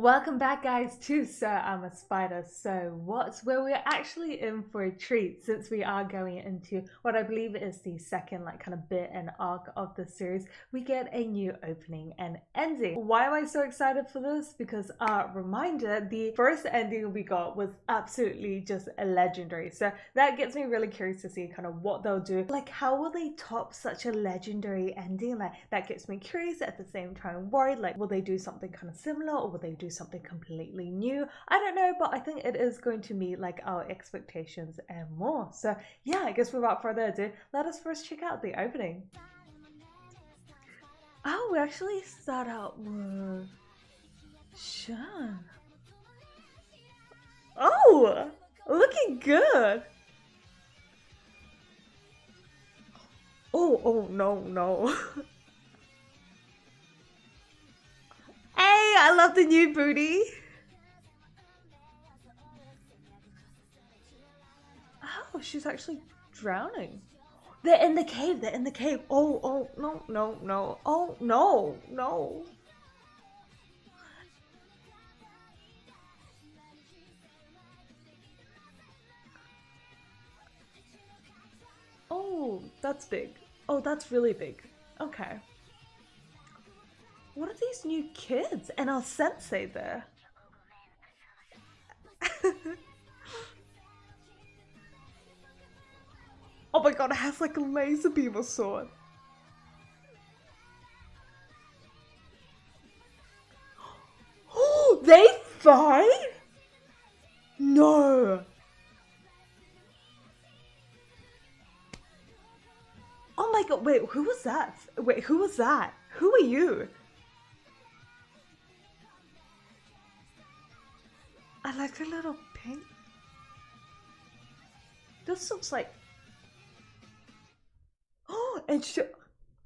Welcome back guys to So I'm a Spider, So What's, where we're actually in for a treat since we are going into what I believe is the second kind of bit and arc of the series. We get a new opening and ending. Why am I so excited for this? Because reminder, the first ending we got was absolutely just a legendary. So that gets me really curious to see kind of what they'll do. Like, how will they top such a legendary ending? Like, that gets me curious, at the same time worried. Like, will they do something kind of similar, or will they do something completely new? I don't know, but I think it is going to meet like our expectations and more. So yeah, I guess without further ado, let us first check out the opening. Oh, we actually start out with Sean. Oh, looking good. Oh no. Hey, I love the new booty. Oh, she's actually drowning. They're in the cave. They're in the cave. Oh, no. Oh, no. Oh, that's big. Oh, that's really big. Okay. What are these new kids? And our sensei there. Oh my god, it has like a laser beam or sword. Oh, they fight? No. Oh my god, wait, who was that? Wait, who was that? Who are you? I like her little pink. This looks like... Oh, and she...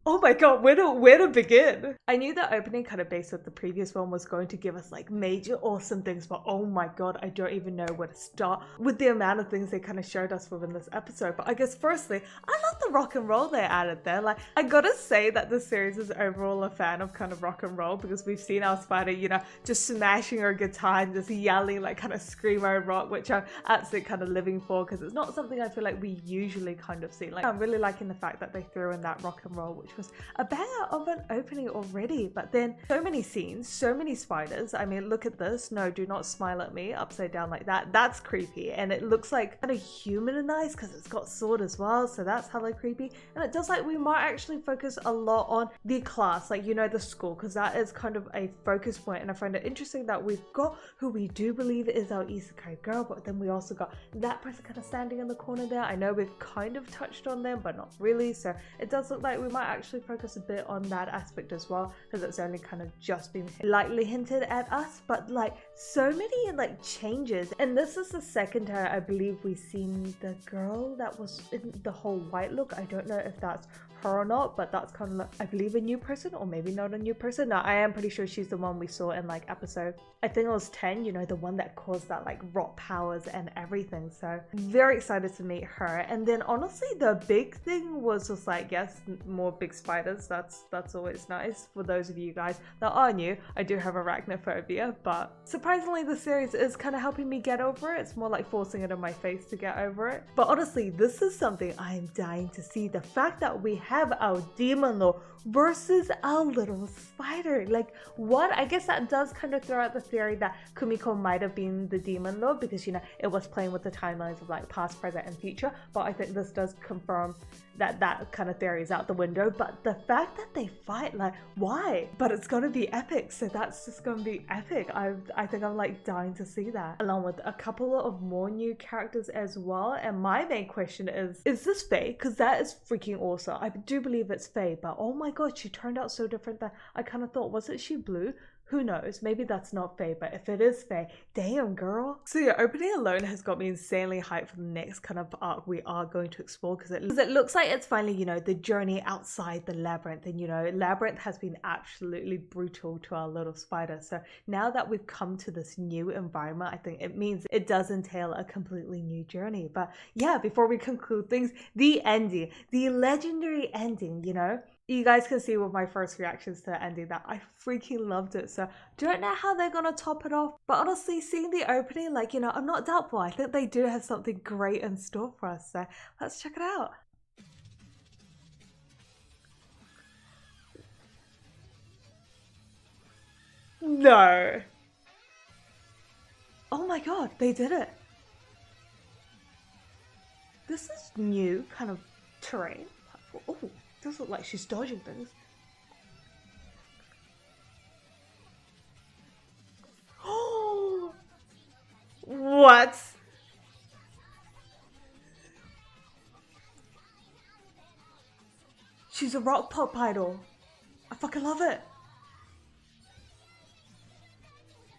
Oh my god, where to begin? I knew the opening kind of based on the previous one was going to give us like major awesome things, but oh my god, I don't even know where to start with the amount of things they kind of showed us within this episode. But I guess firstly, I love the rock and roll they added there. Like, I gotta say that the series is overall a fan of kind of rock and roll, because we've seen our spider, you know, just smashing her guitar and just yelling like kind of screamo rock, which I'm absolutely kind of living for, because it's not something I feel like we usually kind of see. Like, I'm really liking the fact that they threw in that rock and roll, which was a banger of an opening already. But then so many scenes, so many spiders. I mean, look at this. No, do not smile at me upside down like that. That's creepy, and it looks like kind of humanized because it's got sword as well, so that's hella creepy. And it does like we might actually focus a lot on the class, like, you know, the school, because that is kind of a focus point. And I find it interesting that we've got who we do believe is our isekai girl, but then we also got that person kind of standing in the corner there. I know we've kind of touched on them, but not really, so it does look like we might actually focus a bit on that aspect as well, because it's only kind of just been lightly hinted at us. But like, so many like changes, and this is the second time I believe we've seen the girl that was in the whole white look. I don't know if that's her or not, but that's kind of like, I believe, a new person, or maybe not a new person. No, I am pretty sure she's the one we saw in like episode, I think it was 10, you know, the one that caused that like rock powers and everything. So very excited to meet her. And then honestly, the big thing was just like, yes, more big spiders. That's always nice. For those of you guys that are new, I do have arachnophobia, but surprisingly the series is kind of helping me get over it. It's more like forcing it on my face to get over it. But honestly, this is something I am dying to see. The fact that we have our demon lord versus our little spider. Like, what? I guess that does kind of throw out the theory that Kumiko might have been the demon lord, because, you know, it was playing with the timelines of like past, present, and future. But I think this does confirm that that kind of theory is out the window. But the fact that they fight, like, why? But it's gonna be epic, so that's just gonna be epic. I think I'm like dying to see that, along with a couple of more new characters as well. And my main question is this Faye? Because that is freaking awesome. I do believe it's Faye, but oh my god, she turned out so different that I kind of thought, was it she blue? Who knows? Maybe that's not Faye, but if it is Faye, damn girl. So yeah, opening alone has got me insanely hyped for the next kind of arc we are going to explore, because it looks like it's finally, you know, the journey outside the labyrinth. And, you know, labyrinth has been absolutely brutal to our little spider. So now that we've come to this new environment, I think it means it does entail a completely new journey. But yeah, before we conclude things, the ending, the legendary ending, you know, You guys can see with my first reactions to the ending that I freaking loved it. So don't know how they're gonna top it off. But honestly, seeing the opening, like, you know, I'm not doubtful. I think they do have something great in store for us. So let's check it out. No. Oh my god, they did it. This is new kind of terrain. Oh. Does look like she's dodging things. Oh! What? She's a rock pop idol. I fucking love it.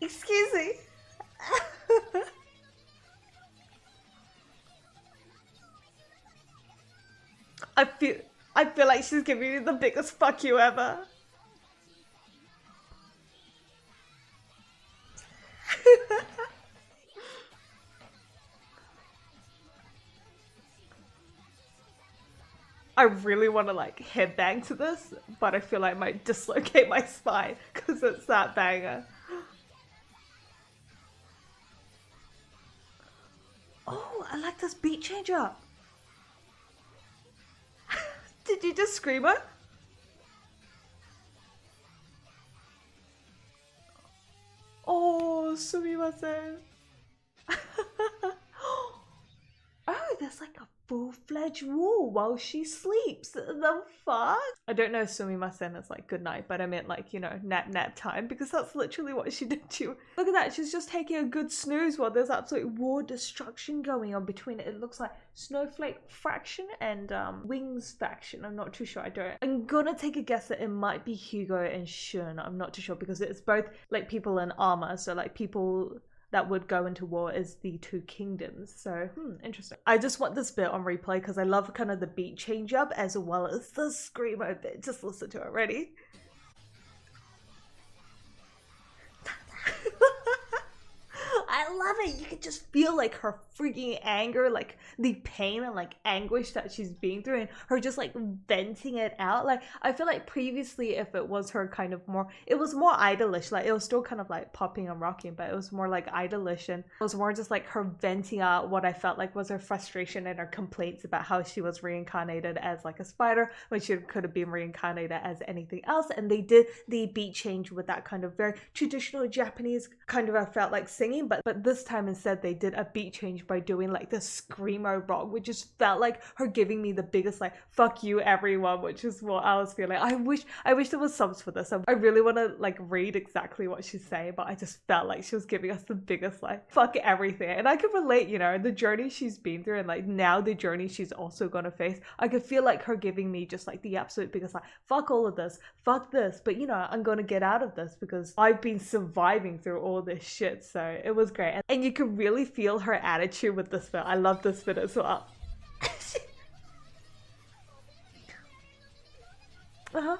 Excuse me. I feel like she's giving me the biggest fuck you ever. I really want to like headbang to this, but I feel like I might dislocate my spine because it's that banger. Oh, I like this beat change up. Did you just scream it? Oh, sumimasen. Oh, there's like a full-fledged wall while she sleeps. The fuck? I don't know sumimasen is like good night, but I meant like, you know, nap time, because that's literally what she did to you. Look at that, she's just taking a good snooze while there's absolute war destruction going on between it. It looks like Snowflake faction and Wings faction. I'm not too sure. I'm gonna take a guess that it might be Hugo and Shun. I'm not too sure because it's both like people in armor, so like people that would go into war as the two kingdoms. So, interesting. I just want this bit on replay because I love kind of the beat change up as well as the screamo bit. Just listen to it. Ready? I love it. You can just feel like her freaking anger, like the pain and like anguish that she's been through, and her just like venting it out. Like I feel like previously, if it was her kind of more, it was more idolish. Like it was still kind of like popping and rocking, but it was more like idolish, and it was more just like her venting out what I felt like was her frustration and her complaints about how she was reincarnated as like a spider when she could have been reincarnated as anything else. And they did the beat change with that kind of very traditional Japanese kind of, I felt like singing, but this time instead they did a beat change by doing like the screamo rock, which just felt like her giving me the biggest like fuck you everyone, which is what I was feeling. I wish there was subs for this. I really want to like read exactly what she's saying, but I just felt like she was giving us the biggest like fuck everything. And I could relate, you know, the journey she's been through and like now the journey she's also gonna face. I could feel like her giving me just like the absolute biggest like fuck all of this, fuck this, but you know, I'm gonna get out of this because I've been surviving through all this shit. So it was great. And you can really feel her attitude with this bit. I love this bit as well. Nah.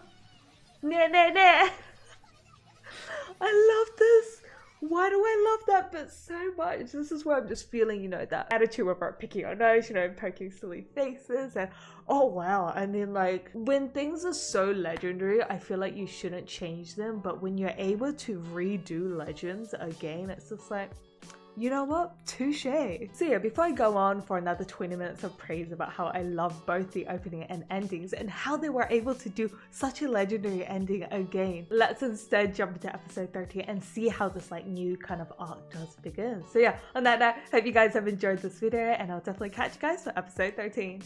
I love this. Why do I love that bit so much? This is where I'm just feeling, you know, that attitude of her picking her nose, you know, poking silly faces, and oh wow. I mean, like, when things are so legendary, I feel like you shouldn't change them, but when you're able to redo legends again, it's just like, you know what? Touche. So yeah, before I go on for another 20 minutes of praise about how I love both the opening and endings and how they were able to do such a legendary ending again, let's instead jump into episode 13 and see how this like new kind of arc does begin. So yeah, on that note, hope you guys have enjoyed this video and I'll definitely catch you guys for episode 13.